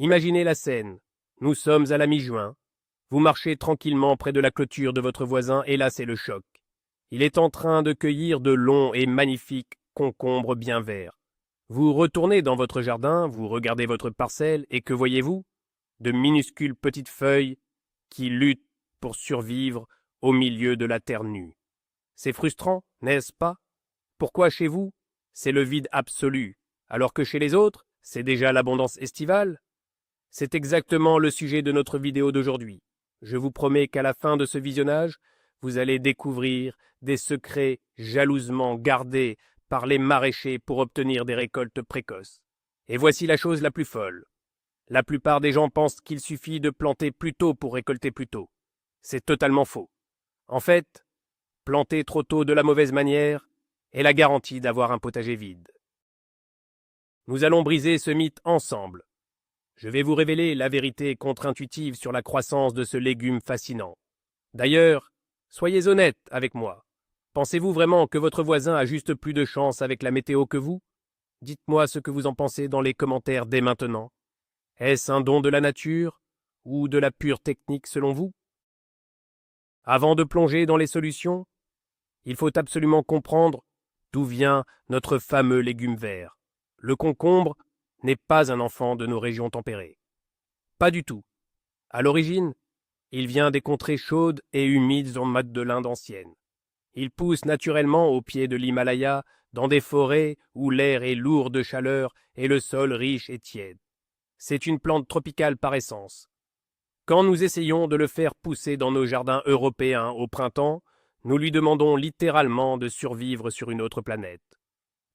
Imaginez la scène. Nous sommes à la mi-juin. Vous marchez tranquillement près de la clôture de votre voisin et là c'est le choc. Il est en train de cueillir de longs et magnifiques concombres bien verts. Vous retournez dans votre jardin, vous regardez votre parcelle et que voyez-vous? De minuscules petites feuilles qui luttent pour survivre au milieu de la terre nue. C'est frustrant, n'est-ce pas? Pourquoi chez vous, c'est le vide absolu, alors que chez les autres, c'est déjà l'abondance estivale? C'est exactement le sujet de notre vidéo d'aujourd'hui. Je vous promets qu'à la fin de ce visionnage, vous allez découvrir des secrets jalousement gardés par les maraîchers pour obtenir des récoltes précoces. Et voici la chose la plus folle. La plupart des gens pensent qu'il suffit de planter plus tôt pour récolter plus tôt. C'est totalement faux. En fait, planter trop tôt de la mauvaise manière est la garantie d'avoir un potager vide. Nous allons briser ce mythe ensemble. Je vais vous révéler la vérité contre-intuitive sur la croissance de ce légume fascinant. D'ailleurs, soyez honnête avec moi. Pensez-vous vraiment que votre voisin a juste plus de chance avec la météo que vous? Dites-moi ce que vous en pensez dans les commentaires dès maintenant. Est-ce un don de la nature ou de la pure technique selon vous? Avant de plonger dans les solutions, il faut absolument comprendre d'où vient notre fameux légume vert. Le concombre n'est pas un enfant de nos régions tempérées. Pas du tout. À l'origine, il vient des contrées chaudes et humides en mode de l'Inde ancienne. Il pousse naturellement au pied de l'Himalaya, dans des forêts où l'air est lourd de chaleur et le sol riche et tiède. C'est une plante tropicale par essence. Quand nous essayons de le faire pousser dans nos jardins européens au printemps, nous lui demandons littéralement de survivre sur une autre planète.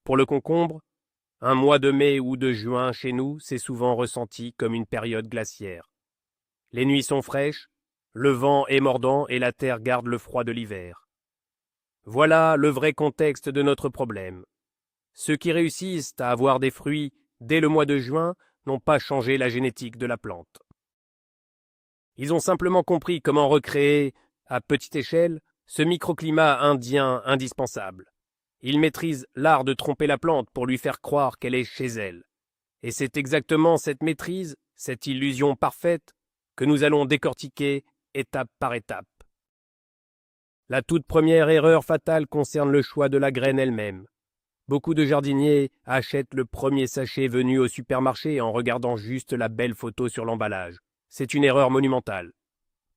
Pour le concombre, un mois de mai ou de juin chez nous, c'est souvent ressenti comme une période glaciaire. Les nuits sont fraîches, le vent est mordant et la terre garde le froid de l'hiver. Voilà le vrai contexte de notre problème. Ceux qui réussissent à avoir des fruits dès le mois de juin n'ont pas changé la génétique de la plante. Ils ont simplement compris comment recréer, à petite échelle, ce microclimat indien indispensable. Ils maîtrisent l'art de tromper la plante pour lui faire croire qu'elle est chez elle. Et c'est exactement cette maîtrise, cette illusion parfaite, que nous allons décortiquer étape par étape. La toute première erreur fatale concerne le choix de la graine elle-même. Beaucoup de jardiniers achètent le premier sachet venu au supermarché en regardant juste la belle photo sur l'emballage. C'est une erreur monumentale.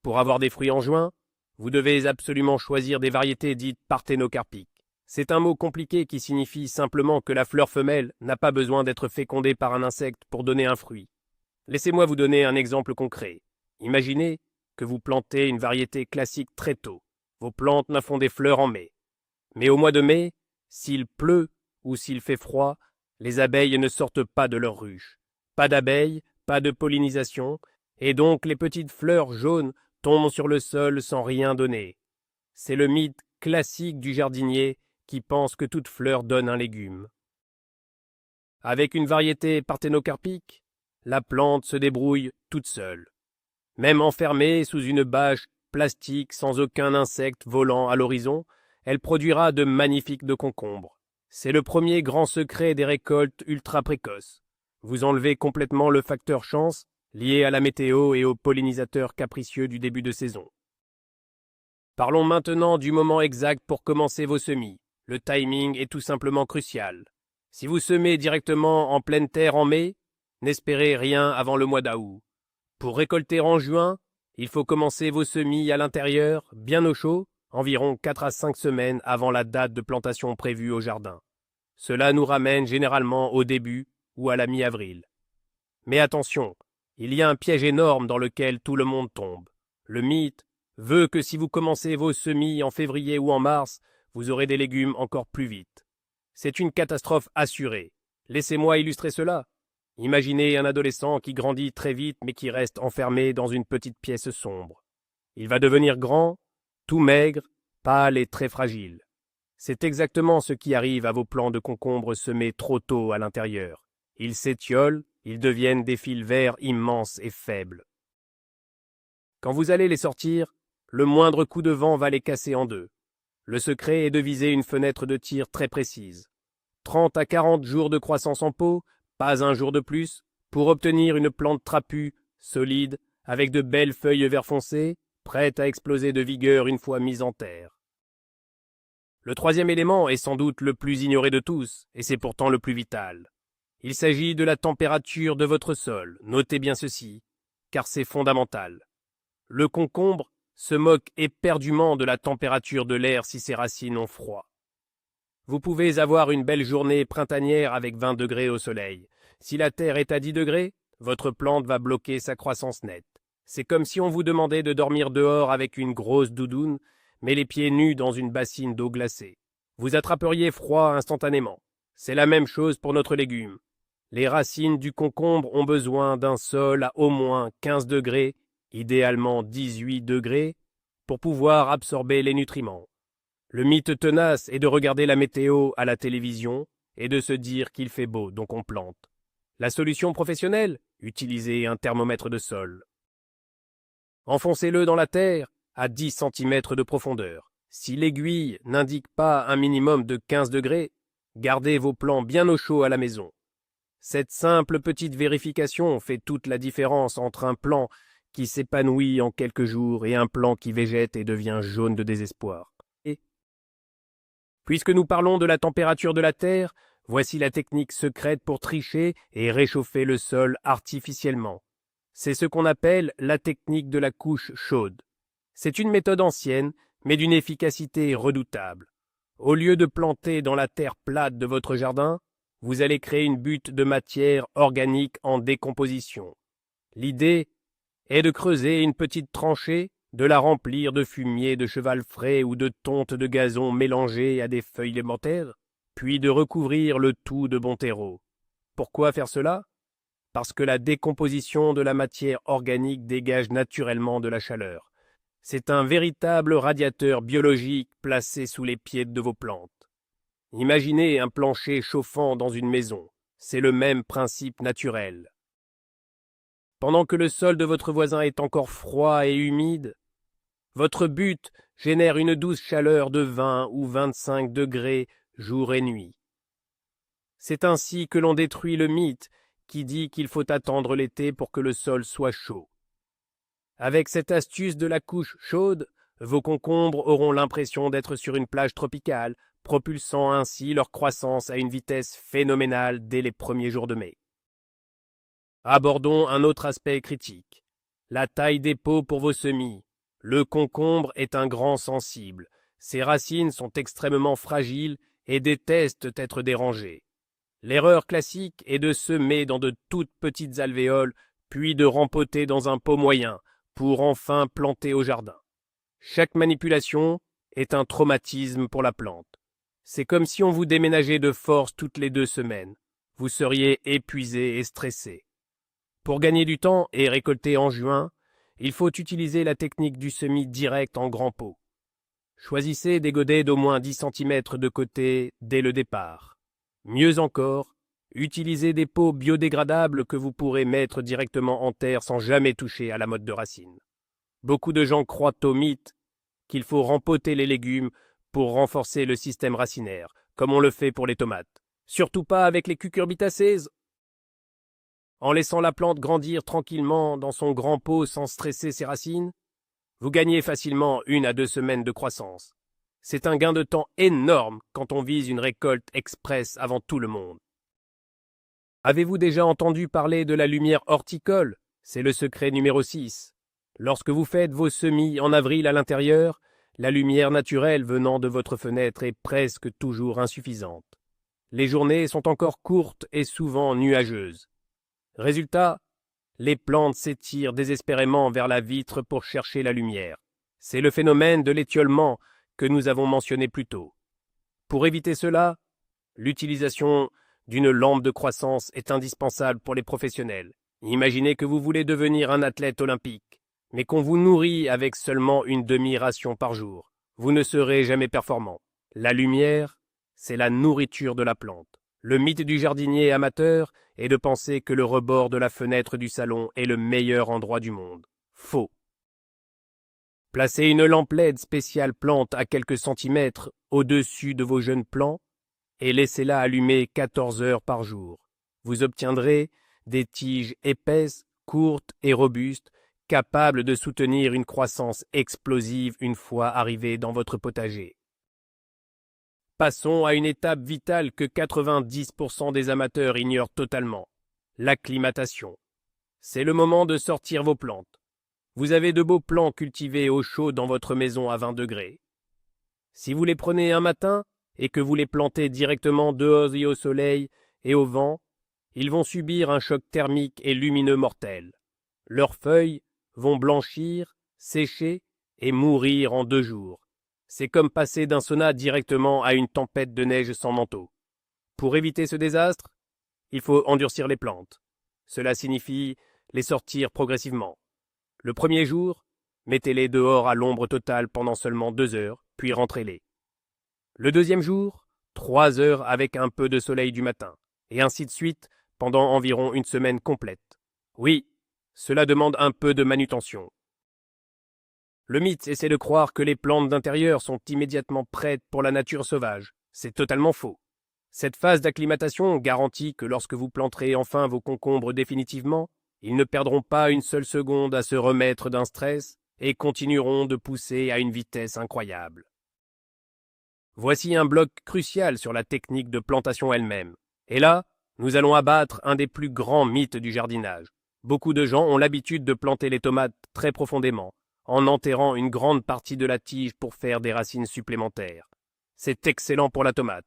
Pour avoir des fruits en juin, vous devez absolument choisir des variétés dites parthénocarpiques. C'est un mot compliqué qui signifie simplement que la fleur femelle n'a pas besoin d'être fécondée par un insecte pour donner un fruit. Laissez-moi vous donner un exemple concret. Imaginez que vous plantez une variété classique très tôt. Vos plantes n'en font des fleurs en mai. Mais au mois de mai, s'il pleut ou s'il fait froid, les abeilles ne sortent pas de leurs ruches. Pas d'abeilles, pas de pollinisation, et donc les petites fleurs jaunes tombent sur le sol sans rien donner. C'est le mythe classique du jardinier qui pense que toute fleur donne un légume. Avec une variété parthénocarpique, la plante se débrouille toute seule. Même enfermée sous une bâche plastique sans aucun insecte volant à l'horizon, elle produira de magnifiques de concombres. C'est le premier grand secret des récoltes ultra précoces. Vous enlevez complètement le facteur chance lié à la météo et aux pollinisateurs capricieux du début de saison. Parlons maintenant du moment exact pour commencer vos semis. Le timing est tout simplement crucial. Si vous semez directement en pleine terre en mai, n'espérez rien avant le mois d'août. Pour récolter en juin, il faut commencer vos semis à l'intérieur, bien au chaud, environ 4 à 5 semaines avant la date de plantation prévue au jardin. Cela nous ramène généralement au début ou à la mi-avril. Mais attention, il y a un piège énorme dans lequel tout le monde tombe. Le mythe veut que si vous commencez vos semis en février ou en mars, vous aurez des légumes encore plus vite. C'est une catastrophe assurée. Laissez-moi illustrer cela. Imaginez un adolescent qui grandit très vite mais qui reste enfermé dans une petite pièce sombre. Il va devenir grand, tout maigre, pâle et très fragile. C'est exactement ce qui arrive à vos plants de concombre semés trop tôt à l'intérieur. Ils s'étiolent, ils deviennent des fils verts immenses et faibles. Quand vous allez les sortir, le moindre coup de vent va les casser en deux. Le secret est de viser une fenêtre de tir très précise. 30 à 40 jours de croissance en pot, pas un jour de plus, Pour obtenir une plante trapue, solide, avec de belles feuilles vert foncé, prête à exploser de vigueur une fois mise en terre. Le troisième élément est sans doute le plus ignoré de tous, et c'est pourtant le plus vital. Il s'agit de la température de votre sol, notez bien ceci, car c'est fondamental. Le concombre se moque éperdument de la température de l'air si ses racines ont froid. Vous pouvez avoir une belle journée printanière avec 20 degrés au soleil. Si la terre est à 10 degrés, votre plante va bloquer sa croissance nette. C'est comme si on vous demandait de dormir dehors avec une grosse doudoune, mais les pieds nus dans une bassine d'eau glacée. Vous attraperiez froid instantanément. C'est la même chose pour notre légume. Les racines du concombre ont besoin d'un sol à au moins 15 degrés, idéalement 18 degrés, pour pouvoir absorber les nutriments. Le mythe tenace est de regarder la météo à la télévision et de se dire qu'il fait beau, donc on plante. La solution professionnelle? Utilisez un thermomètre de sol. Enfoncez-le dans la terre à 10 cm de profondeur. Si l'aiguille n'indique pas un minimum de 15 degrés, gardez vos plants bien au chaud à la maison. Cette simple petite vérification fait toute la différence entre un plant qui s'épanouit en quelques jours et un plant qui végète et devient jaune de désespoir. Et puisque nous parlons de la température de la terre, voici la technique secrète pour tricher et réchauffer le sol artificiellement. C'est ce qu'on appelle la technique de la couche chaude. C'est une méthode ancienne, mais d'une efficacité redoutable. Au lieu de planter dans la terre plate de votre jardin, vous allez créer une butte de matière organique en décomposition. L'idée est de creuser une petite tranchée, de la remplir de fumier de cheval frais ou de tonte de gazon mélangée à des feuilles élémentaires, puis de recouvrir le tout de bon terreau. Pourquoi faire cela? Parce que la décomposition de la matière organique dégage naturellement de la chaleur. C'est un véritable radiateur biologique placé sous les pieds de vos plantes. Imaginez un plancher chauffant dans une maison. C'est le même principe naturel. Pendant que le sol de votre voisin est encore froid et humide, votre butte génère une douce chaleur de 20 ou 25 degrés jour et nuit. C'est ainsi que l'on détruit le mythe qui dit qu'il faut attendre l'été pour que le sol soit chaud. Avec cette astuce de la couche chaude, vos concombres auront l'impression d'être sur une plage tropicale, propulsant ainsi leur croissance à une vitesse phénoménale dès les premiers jours de mai. Abordons un autre aspect critique. La taille des pots pour vos semis. Le concombre est un grand sensible. Ses racines sont extrêmement fragiles et détestent être dérangées. L'erreur classique est de semer dans de toutes petites alvéoles, puis de rempoter dans un pot moyen, pour enfin planter au jardin. Chaque manipulation est un traumatisme pour la plante. C'est comme si on vous déménageait de force toutes les 2 semaines. Vous seriez épuisé et stressé. Pour gagner du temps et récolter en juin, il faut utiliser la technique du semis direct en grand pot. Choisissez des godets d'au moins 10 cm de côté dès le départ. Mieux encore, utilisez des pots biodégradables que vous pourrez mettre directement en terre sans jamais toucher à la motte de racine. Beaucoup de gens croient au mythe qu'il faut rempoter les légumes pour renforcer le système racinaire, comme on le fait pour les tomates. Surtout pas avec les cucurbitacées. En laissant la plante grandir tranquillement dans son grand pot sans stresser ses racines, vous gagnez facilement 1 à 2 semaines de croissance. C'est un gain de temps énorme quand on vise une récolte express avant tout le monde. Avez-vous déjà entendu parler de la lumière horticole? C'est le secret numéro 6. Lorsque vous faites vos semis en avril à l'intérieur, la lumière naturelle venant de votre fenêtre est presque toujours insuffisante. Les journées sont encore courtes et souvent nuageuses. Résultat, les plantes s'étirent désespérément vers la vitre pour chercher la lumière. C'est le phénomène de l'étiolement que nous avons mentionné plus tôt. Pour éviter cela, l'utilisation d'une lampe de croissance est indispensable pour les professionnels. Imaginez que vous voulez devenir un athlète olympique, mais qu'on vous nourrit avec seulement une demi-ration par jour. Vous ne serez jamais performant. La lumière, c'est la nourriture de la plante. Le mythe du jardinier amateur est de penser que le rebord de la fenêtre du salon est le meilleur endroit du monde. Faux. Placez une lampe LED spéciale plante à quelques centimètres au-dessus de vos jeunes plants et laissez-la allumer 14 heures par jour. Vous obtiendrez des tiges épaisses, courtes et robustes, capables de soutenir une croissance explosive une fois arrivées dans votre potager. Passons à une étape vitale que 90% des amateurs ignorent totalement, l'acclimatation. C'est le moment de sortir vos plantes. Vous avez de beaux plants cultivés au chaud dans votre maison à 20 degrés. Si vous les prenez un matin et que vous les plantez directement dehors et au soleil et au vent, ils vont subir un choc thermique et lumineux mortel. Leurs feuilles vont blanchir, sécher et mourir en 2 jours. C'est comme passer d'un sauna directement à une tempête de neige sans manteau. Pour éviter ce désastre, il faut endurcir les plantes. Cela signifie les sortir progressivement. Le premier jour, mettez-les dehors à l'ombre totale pendant seulement 2 heures, puis rentrez-les. Le deuxième jour, 3 heures avec un peu de soleil du matin, et ainsi de suite pendant environ une semaine complète. Oui, cela demande un peu de manutention. Le mythe essaie de croire que les plantes d'intérieur sont immédiatement prêtes pour la nature sauvage. C'est totalement faux. Cette phase d'acclimatation garantit que lorsque vous planterez enfin vos concombres définitivement, ils ne perdront pas une seule seconde à se remettre d'un stress et continueront de pousser à une vitesse incroyable. Voici un bloc crucial sur la technique de plantation elle-même. Et là, nous allons abattre un des plus grands mythes du jardinage. Beaucoup de gens ont l'habitude de planter les tomates très profondément, en enterrant une grande partie de la tige pour faire des racines supplémentaires. C'est excellent pour la tomate.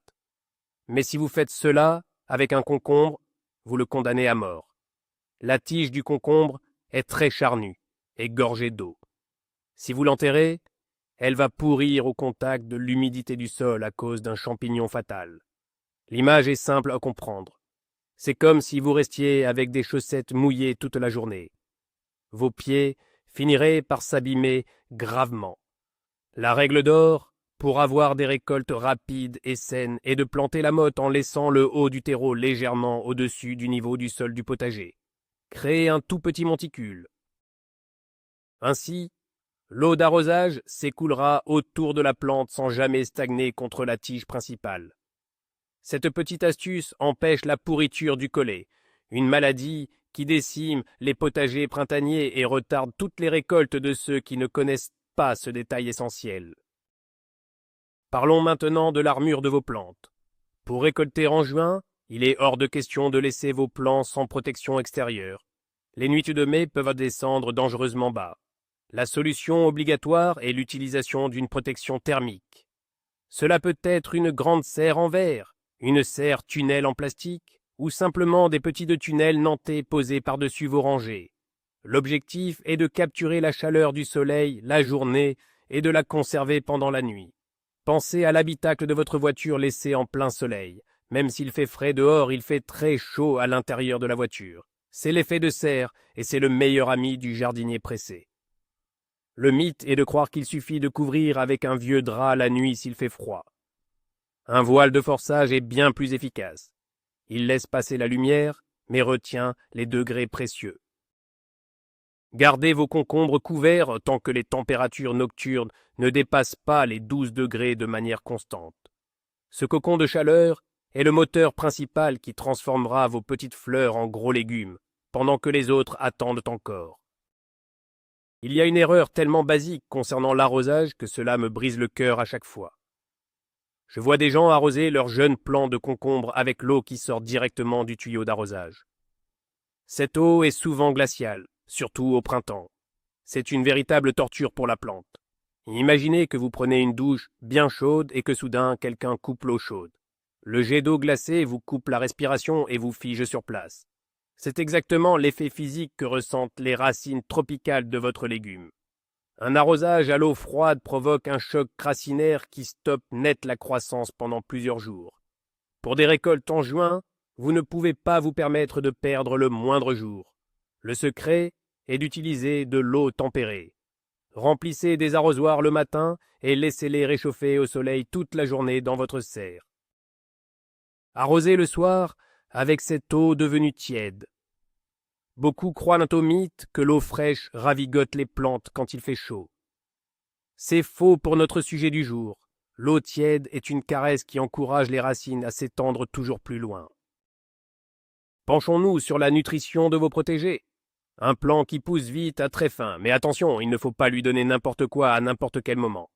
Mais si vous faites cela avec un concombre, vous le condamnez à mort. La tige du concombre est très charnue et gorgée d'eau. Si vous l'enterrez, elle va pourrir au contact de l'humidité du sol à cause d'un champignon fatal. L'image est simple à comprendre. C'est comme si vous restiez avec des chaussettes mouillées toute la journée. Vos pieds finiraient par s'abîmer gravement. La règle d'or, pour avoir des récoltes rapides et saines, est de planter la motte en laissant le haut du terreau légèrement au-dessus du niveau du sol du potager. Créez un tout petit monticule. Ainsi, l'eau d'arrosage s'écoulera autour de la plante sans jamais stagner contre la tige principale. Cette petite astuce empêche la pourriture du collet, une maladie qui décime les potagers printaniers et retarde toutes les récoltes de ceux qui ne connaissent pas ce détail essentiel. Parlons maintenant de l'armure de vos plantes. Pour récolter en juin, il est hors de question de laisser vos plants sans protection extérieure. Les nuits de mai peuvent descendre dangereusement bas. La solution obligatoire est l'utilisation d'une protection thermique. Cela peut être une grande serre en verre, une serre tunnel en plastique, ou simplement des petits tunnels nantais posés par-dessus vos rangées. L'objectif est de capturer la chaleur du soleil la journée et de la conserver pendant la nuit. Pensez à l'habitacle de votre voiture laissé en plein soleil. Même s'il fait frais dehors, il fait très chaud à l'intérieur de la voiture. C'est l'effet de serre et c'est le meilleur ami du jardinier pressé. Le mythe est de croire qu'il suffit de couvrir avec un vieux drap la nuit s'il fait froid. Un voile de forçage est bien plus efficace. Il laisse passer la lumière, mais retient les degrés précieux. Gardez vos concombres couverts tant que les températures nocturnes ne dépassent pas les 12 degrés de manière constante. Ce cocon de chaleur est le moteur principal qui transformera vos petites fleurs en gros légumes, pendant que les autres attendent encore. Il y a une erreur tellement basique concernant l'arrosage que cela me brise le cœur à chaque fois. Je vois des gens arroser leurs jeunes plants de concombre avec l'eau qui sort directement du tuyau d'arrosage. Cette eau est souvent glaciale, surtout au printemps. C'est une véritable torture pour la plante. Imaginez que vous prenez une douche bien chaude et que soudain quelqu'un coupe l'eau chaude. Le jet d'eau glacée vous coupe la respiration et vous fige sur place. C'est exactement l'effet physique que ressentent les racines tropicales de votre légume. Un arrosage à l'eau froide provoque un choc racinaire qui stoppe net la croissance pendant plusieurs jours. Pour des récoltes en juin, vous ne pouvez pas vous permettre de perdre le moindre jour. Le secret est d'utiliser de l'eau tempérée. Remplissez des arrosoirs le matin et laissez-les réchauffer au soleil toute la journée dans votre serre. Arrosez le soir avec cette eau devenue tiède. Beaucoup croient au mythe que l'eau fraîche ravigote les plantes quand il fait chaud. C'est faux pour notre sujet du jour. L'eau tiède est une caresse qui encourage les racines à s'étendre toujours plus loin. Penchons-nous sur la nutrition de vos protégés. Un plant qui pousse vite a très faim, mais attention, il ne faut pas lui donner n'importe quoi à n'importe quel moment.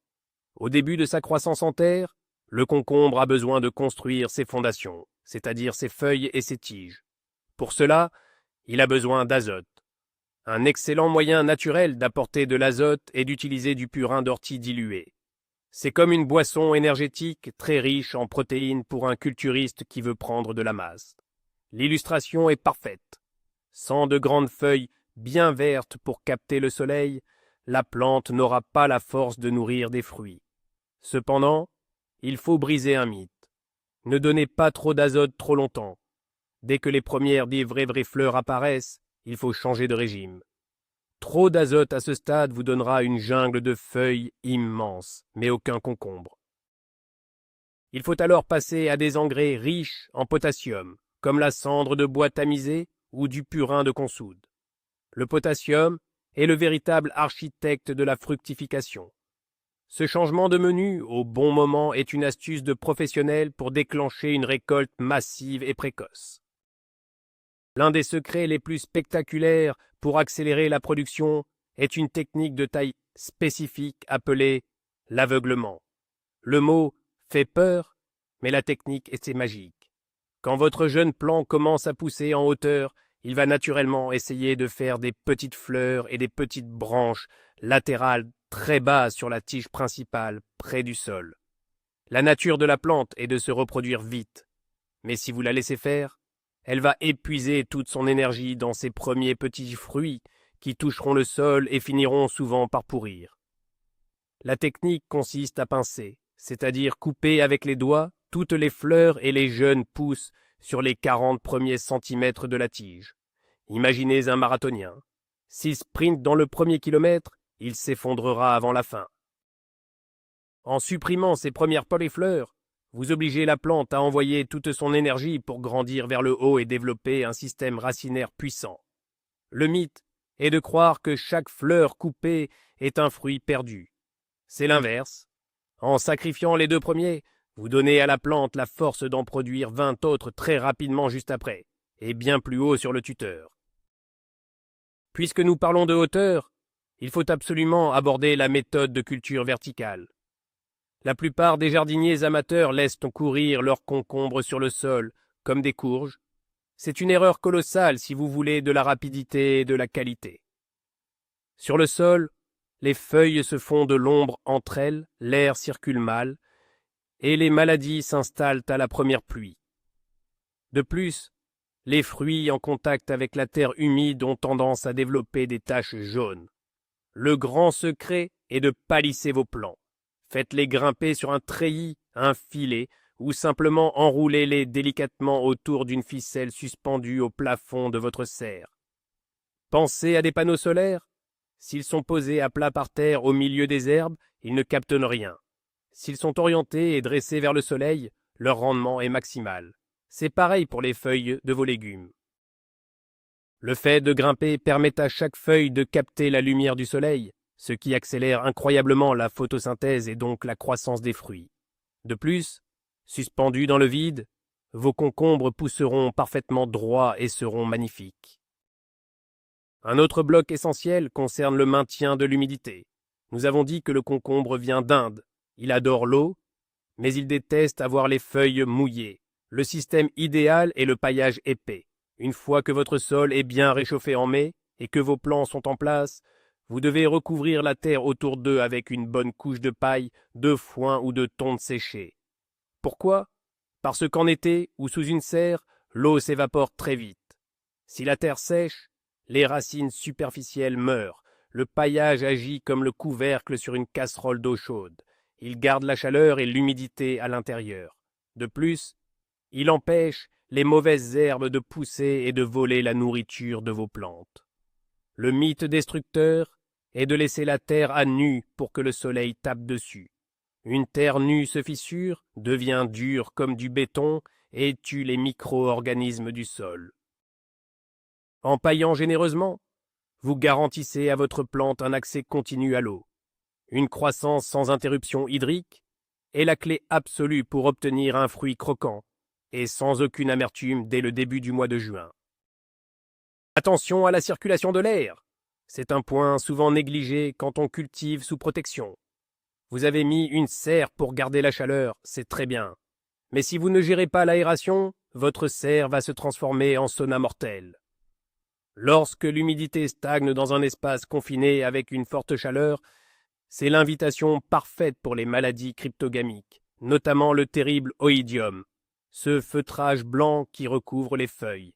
Au début de sa croissance en terre, le concombre a besoin de construire ses fondations, c'est-à-dire ses feuilles et ses tiges. Pour cela, il a besoin d'azote. Un excellent moyen naturel d'apporter de l'azote est d'utiliser du purin d'ortie dilué. C'est comme une boisson énergétique très riche en protéines pour un culturiste qui veut prendre de la masse. L'illustration est parfaite. Sans de grandes feuilles bien vertes pour capter le soleil, la plante n'aura pas la force de nourrir des fruits. Cependant, il faut briser un mythe. Ne donnez pas trop d'azote trop longtemps. Dès que les premières des vraies fleurs apparaissent, il faut changer de régime. Trop d'azote à ce stade vous donnera une jungle de feuilles immenses, mais aucun concombre. Il faut alors passer à des engrais riches en potassium, comme la cendre de bois tamisé ou du purin de consoude. Le potassium est le véritable architecte de la fructification. Ce changement de menu au bon moment est une astuce de professionnel pour déclencher une récolte massive et précoce. L'un des secrets les plus spectaculaires pour accélérer la production est une technique de taille spécifique appelée l'aveuglement. Le mot fait peur, mais la technique est magique. Quand votre jeune plant commence à pousser en hauteur, il va naturellement essayer de faire des petites fleurs et des petites branches latérales très bas sur la tige principale, près du sol. La nature de la plante est de se reproduire vite, mais si vous la laissez faire, elle va épuiser toute son énergie dans ses premiers petits fruits qui toucheront le sol et finiront souvent par pourrir. La technique consiste à pincer, c'est-à-dire couper avec les doigts toutes les fleurs et les jeunes pousses sur les 40 premiers centimètres de la tige. Imaginez un marathonien. S'il sprinte dans le premier kilomètre, il s'effondrera avant la fin. En supprimant ces premières polyfleurs, vous obligez la plante à envoyer toute son énergie pour grandir vers le haut et développer un système racinaire puissant. Le mythe est de croire que chaque fleur coupée est un fruit perdu. C'est l'inverse. En sacrifiant les 2 premiers, vous donnez à la plante la force d'en produire 20 autres très rapidement juste après, et bien plus haut sur le tuteur. Puisque nous parlons de hauteur, il faut absolument aborder la méthode de culture verticale. La plupart des jardiniers amateurs laissent courir leurs concombres sur le sol, comme des courges. C'est une erreur colossale si vous voulez de la rapidité et de la qualité. Sur le sol, les feuilles se font de l'ombre entre elles, l'air circule mal, et les maladies s'installent à la première pluie. De plus, les fruits en contact avec la terre humide ont tendance à développer des taches jaunes. Le grand secret est de palisser vos plants. Faites-les grimper sur un treillis, un filet, ou simplement enroulez-les délicatement autour d'une ficelle suspendue au plafond de votre serre. Pensez à des panneaux solaires. S'ils sont posés à plat par terre au milieu des herbes, ils ne captent rien. S'ils sont orientés et dressés vers le soleil, leur rendement est maximal. C'est pareil pour les feuilles de vos légumes. Le fait de grimper permet à chaque feuille de capter la lumière du soleil, ce qui accélère incroyablement la photosynthèse et donc la croissance des fruits. De plus, suspendus dans le vide, vos concombres pousseront parfaitement droits et seront magnifiques. Un autre bloc essentiel concerne le maintien de l'humidité. Nous avons dit que le concombre vient d'Inde. Il adore l'eau, mais il déteste avoir les feuilles mouillées. Le système idéal est le paillage épais. Une fois que votre sol est bien réchauffé en mai et que vos plants sont en place, vous devez recouvrir la terre autour d'eux avec une bonne couche de paille, de foin ou de tonte séchée. Pourquoi? Parce qu'en été ou sous une serre, l'eau s'évapore très vite. Si la terre sèche, les racines superficielles meurent. Le paillage agit comme le couvercle sur une casserole d'eau chaude. Il garde la chaleur et l'humidité à l'intérieur. De plus, il empêche les mauvaises herbes de pousser et de voler la nourriture de vos plantes. Le mythe destructeur est de laisser la terre à nu pour que le soleil tape dessus. Une terre nue se fissure, devient dure comme du béton et tue les micro-organismes du sol. En paillant généreusement, vous garantissez à votre plante un accès continu à l'eau. Une croissance sans interruption hydrique est la clé absolue pour obtenir un fruit croquant et sans aucune amertume dès le début du mois de juin. Attention à la circulation de l'air. C'est un point souvent négligé quand on cultive sous protection. Vous avez mis une serre pour garder la chaleur, c'est très bien. Mais si vous ne gérez pas l'aération, votre serre va se transformer en sauna mortel. Lorsque l'humidité stagne dans un espace confiné avec une forte chaleur, c'est l'invitation parfaite pour les maladies cryptogamiques, notamment le terrible oïdium, ce feutrage blanc qui recouvre les feuilles.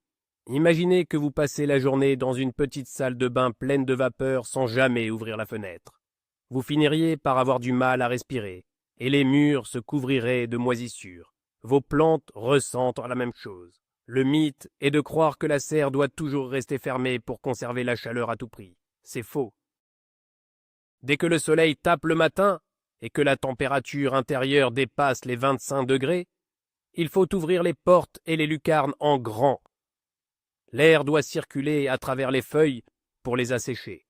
Imaginez que vous passez la journée dans une petite salle de bain pleine de vapeur sans jamais ouvrir la fenêtre. Vous finiriez par avoir du mal à respirer, et les murs se couvriraient de moisissures. Vos plantes ressentent la même chose. Le mythe est de croire que la serre doit toujours rester fermée pour conserver la chaleur à tout prix. C'est faux. Dès que le soleil tape le matin et que la température intérieure dépasse les 25 degrés, il faut ouvrir les portes et les lucarnes en grand. L'air doit circuler à travers les feuilles pour les assécher.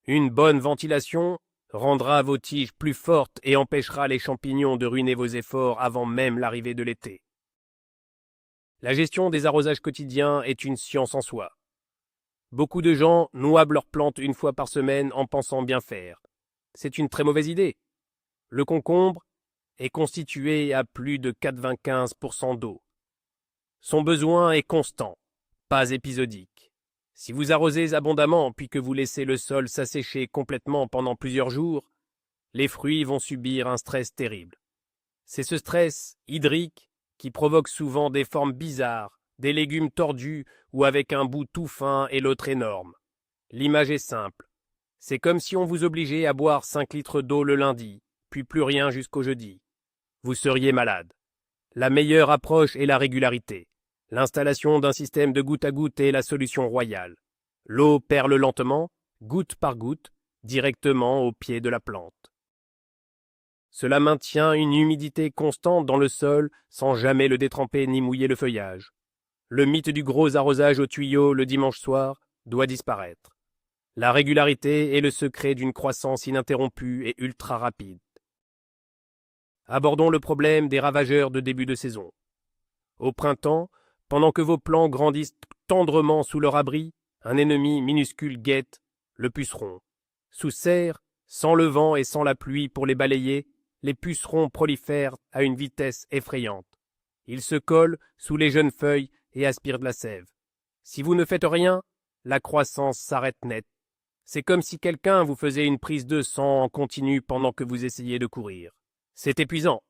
Une bonne ventilation rendra vos tiges plus fortes et empêchera les champignons de ruiner vos efforts avant même l'arrivée de l'été. La gestion des arrosages quotidiens est une science en soi. Beaucoup de gens noient leurs plantes une fois par semaine en pensant bien faire. C'est une très mauvaise idée. Le concombre est constitué à plus de 95% d'eau. Son besoin est constant, pas épisodique. Si vous arrosez abondamment puis que vous laissez le sol s'assécher complètement pendant plusieurs jours, les fruits vont subir un stress terrible. C'est ce stress hydrique qui provoque souvent des formes bizarres, des légumes tordus ou avec un bout tout fin et l'autre énorme. L'image est simple. C'est comme si on vous obligeait à boire 5 litres d'eau le lundi, puis plus rien jusqu'au jeudi. Vous seriez malade. La meilleure approche est la régularité. L'installation d'un système de goutte à goutte est la solution royale. L'eau perle lentement, goutte par goutte, directement au pied de la plante. Cela maintient une humidité constante dans le sol sans jamais le détremper ni mouiller le feuillage. Le mythe du gros arrosage au tuyau le dimanche soir doit disparaître. La régularité est le secret d'une croissance ininterrompue et ultra rapide. Abordons le problème des ravageurs de début de saison. Au printemps, pendant que vos plants grandissent tendrement sous leur abri, un ennemi minuscule guette, le puceron. Sous serre, sans le vent et sans la pluie pour les balayer, les pucerons prolifèrent à une vitesse effrayante. Ils se collent sous les jeunes feuilles et aspirent de la sève. Si vous ne faites rien, la croissance s'arrête net. C'est comme si quelqu'un vous faisait une prise de sang en continu pendant que vous essayez de courir. C'est épuisant.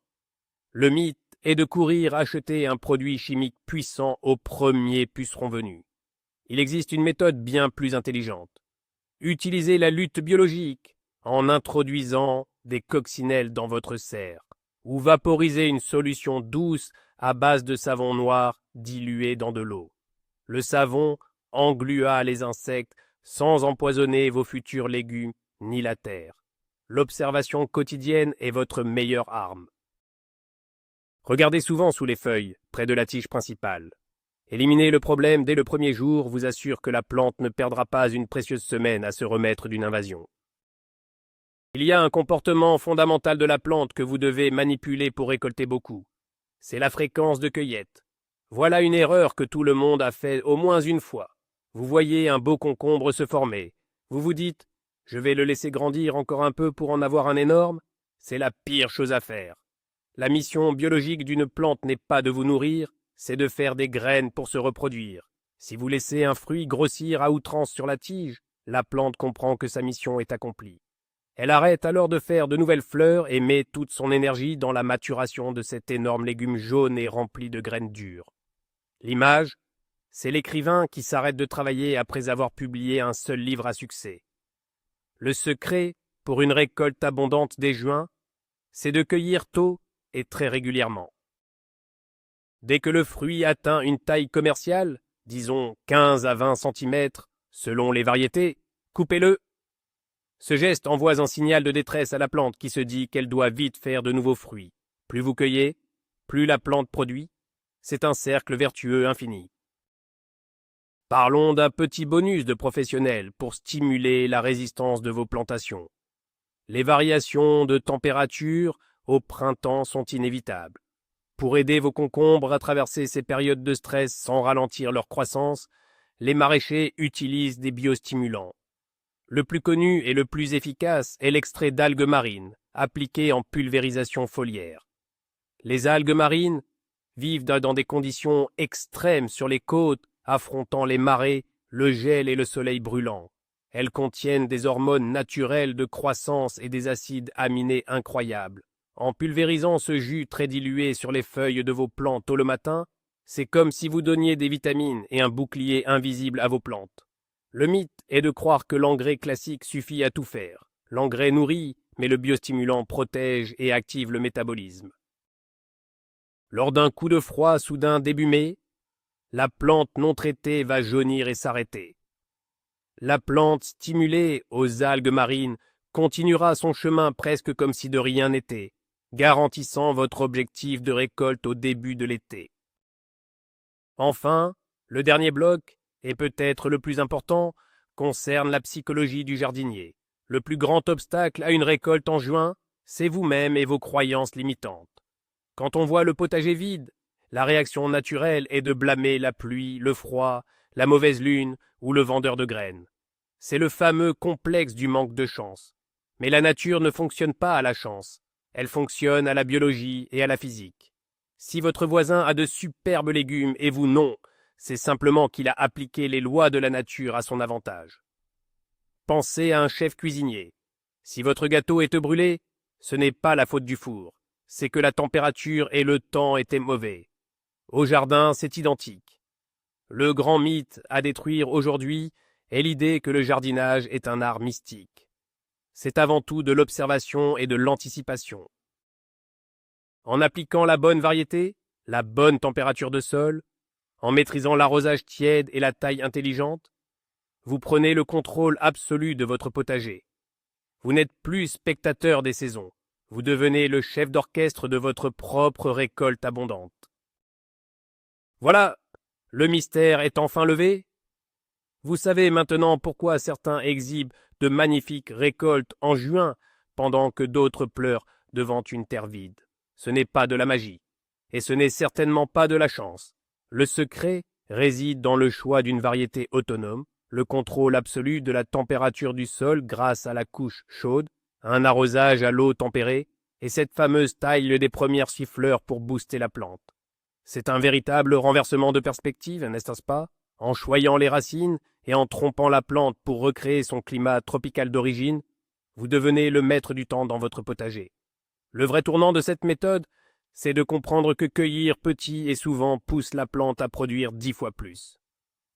Le mythe est de courir acheter un produit chimique puissant au premier puceron venu. Il existe une méthode bien plus intelligente. Utilisez la lutte biologique en introduisant des coccinelles dans votre serre, ou vaporisez une solution douce à base de savon noir dilué dans de l'eau. Le savon englua les insectes sans empoisonner vos futurs légumes ni la terre. L'observation quotidienne est votre meilleure arme. Regardez souvent sous les feuilles, près de la tige principale. Éliminer le problème dès le premier jour vous assure que la plante ne perdra pas une précieuse semaine à se remettre d'une invasion. Il y a un comportement fondamental de la plante que vous devez manipuler pour récolter beaucoup. C'est la fréquence de cueillette. Voilà une erreur que tout le monde a fait au moins une fois. Vous voyez un beau concombre se former. Vous vous dites « Je vais le laisser grandir encore un peu pour en avoir un énorme ». C'est la pire chose à faire. La mission biologique d'une plante n'est pas de vous nourrir, c'est de faire des graines pour se reproduire. Si vous laissez un fruit grossir à outrance sur la tige, la plante comprend que sa mission est accomplie. Elle arrête alors de faire de nouvelles fleurs et met toute son énergie dans la maturation de cet énorme légume jaune et rempli de graines dures. L'image, c'est l'écrivain qui s'arrête de travailler après avoir publié un seul livre à succès. Le secret, pour une récolte abondante dès juin, c'est de cueillir tôt et très régulièrement. Dès que le fruit atteint une taille commerciale, disons 15 à 20 cm, selon les variétés, coupez-le. Ce geste envoie un signal de détresse à la plante qui se dit qu'elle doit vite faire de nouveaux fruits. Plus vous cueillez, plus la plante produit. C'est un cercle vertueux infini. Parlons d'un petit bonus de professionnel pour stimuler la résistance de vos plantations. Les variations de température au printemps sont inévitables. Pour aider vos concombres à traverser ces périodes de stress sans ralentir leur croissance, les maraîchers utilisent des biostimulants. Le plus connu et le plus efficace est l'extrait d'algues marines, appliqué en pulvérisation foliaire. Les algues marines vivent dans des conditions extrêmes sur les côtes, affrontant les marées, le gel et le soleil brûlant. Elles contiennent des hormones naturelles de croissance et des acides aminés incroyables. En pulvérisant ce jus très dilué sur les feuilles de vos plantes tôt le matin, c'est comme si vous donniez des vitamines et un bouclier invisible à vos plantes. Le mythe est de croire que l'engrais classique suffit à tout faire. L'engrais nourrit, mais le biostimulant protège et active le métabolisme. Lors d'un coup de froid soudain début mai, la plante non traitée va jaunir et s'arrêter. La plante stimulée aux algues marines continuera son chemin presque comme si de rien n'était, garantissant votre objectif de récolte au début de l'été. Enfin, le dernier bloc, et peut-être le plus important, concerne la psychologie du jardinier. Le plus grand obstacle à une récolte en juin, c'est vous-même et vos croyances limitantes. Quand on voit le potager vide, la réaction naturelle est de blâmer la pluie, le froid, la mauvaise lune ou le vendeur de graines. C'est le fameux complexe du manque de chance. Mais la nature ne fonctionne pas à la chance. Elle fonctionne à la biologie et à la physique. Si votre voisin a de superbes légumes et vous non, c'est simplement qu'il a appliqué les lois de la nature à son avantage. Pensez à un chef cuisinier. Si votre gâteau est brûlé, ce n'est pas la faute du four. C'est que la température et le temps étaient mauvais. Au jardin, c'est identique. Le grand mythe à détruire aujourd'hui est l'idée que le jardinage est un art mystique. C'est avant tout de l'observation et de l'anticipation. En appliquant la bonne variété, la bonne température de sol, en maîtrisant l'arrosage tiède et la taille intelligente, vous prenez le contrôle absolu de votre potager. Vous n'êtes plus spectateur des saisons, vous devenez le chef d'orchestre de votre propre récolte abondante. Voilà, le mystère est enfin levé. Vous savez maintenant pourquoi certains exhibent de magnifiques récoltes en juin, pendant que d'autres pleurent devant une terre vide. Ce n'est pas de la magie, et ce n'est certainement pas de la chance. Le secret réside dans le choix d'une variété autonome, le contrôle absolu de la température du sol grâce à la couche chaude, un arrosage à l'eau tempérée, et cette fameuse taille des premières siffleurs pour booster la plante. C'est un véritable renversement de perspective, n'est-ce pas? En choyant les racines et en trompant la plante pour recréer son climat tropical d'origine, vous devenez le maître du temps dans votre potager. Le vrai tournant de cette méthode, c'est de comprendre que cueillir petit et souvent pousse la plante à produire 10 fois plus.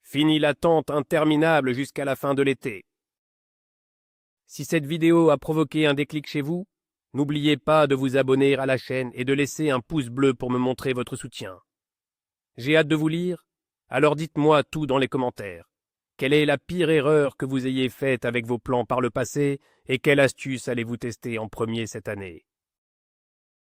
Fini l'attente interminable jusqu'à la fin de l'été. Si cette vidéo a provoqué un déclic chez vous, n'oubliez pas de vous abonner à la chaîne et de laisser un pouce bleu pour me montrer votre soutien. J'ai hâte de vous lire, alors dites-moi tout dans les commentaires. Quelle est la pire erreur que vous ayez faite avec vos plants par le passé et quelle astuce allez-vous tester en premier cette année?